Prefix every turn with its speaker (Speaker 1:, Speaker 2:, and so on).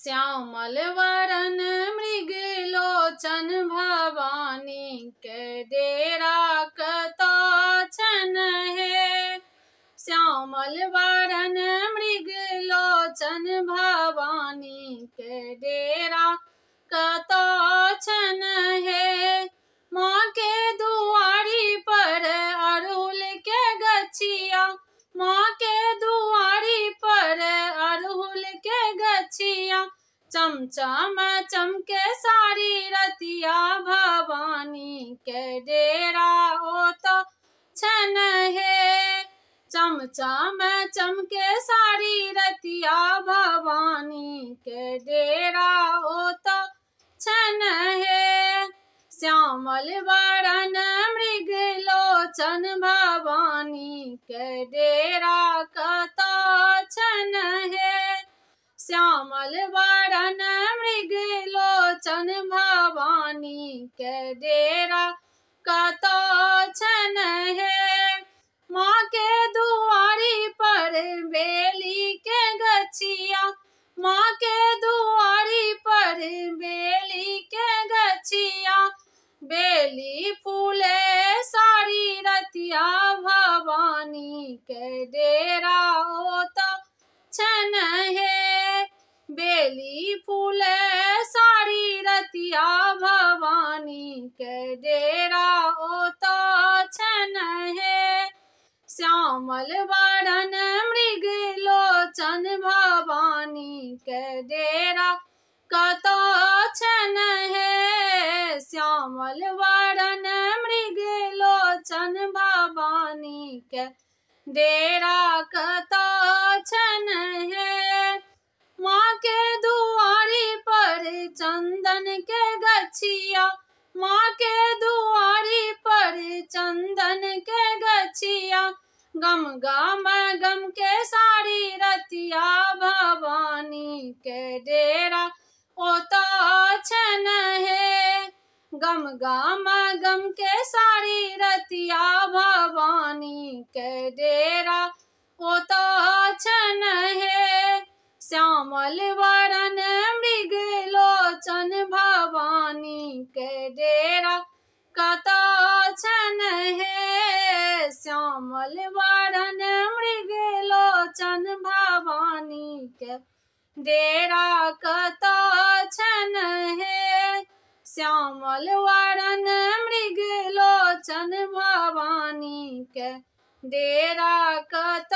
Speaker 1: श्यामल वरन मृग लोचन भवानी के डेरा कतो छन है। श्यामल वरन मृग लोचन भवानी के डेरा कतो छन है। माँ के दुआरी पर अड़हुल के गछिया, माँ के दुआरी पर अड़हुल के गछिया, चमचम चमके सारी रतिया भवानी के डेरा ओ तो छन है। चमचम चमके सारी रतिया भवानी के डेरा ओ तो छन है। श्यामल वरन मृग लोचन भवानी के डेरा कतो छन है। श्यामल वरन मृग लोचन भवानी के डेरा कतो छन है। माँ के दुआरी पर बेली के गछिया, माँ के दुआरी पर बेली के गछिया, बेली फूले सारी रतिया भवानी के डेरा ओ तो छन है। बेली फूले सारी रतिया भवानी के डेरा ओ तो छन है। श्यामल वरन मृग लोचन भवानी के डेरा कतो छन है। श्यामल वरन मृग लोचन भवानी के डेरा कतो छन है। माँ के दुआरी पर चंदन के गछिया, माँ के दुआरी पर चंदन के गछिया, गम गम गम के सारी रतिया भवानी के डेरा ओ तो छन है। गम गम गम के सारी रतिया भवानी के डेरा ओ तो छन है। श्यामल वरन मृग लोचन भवानी के डेरा कतो छन है। श्यामल वरन मृग लोचन भवानी के डेरा कतो छन है। श्यामल वरन मृग लोचन भवानी के डेरा कतो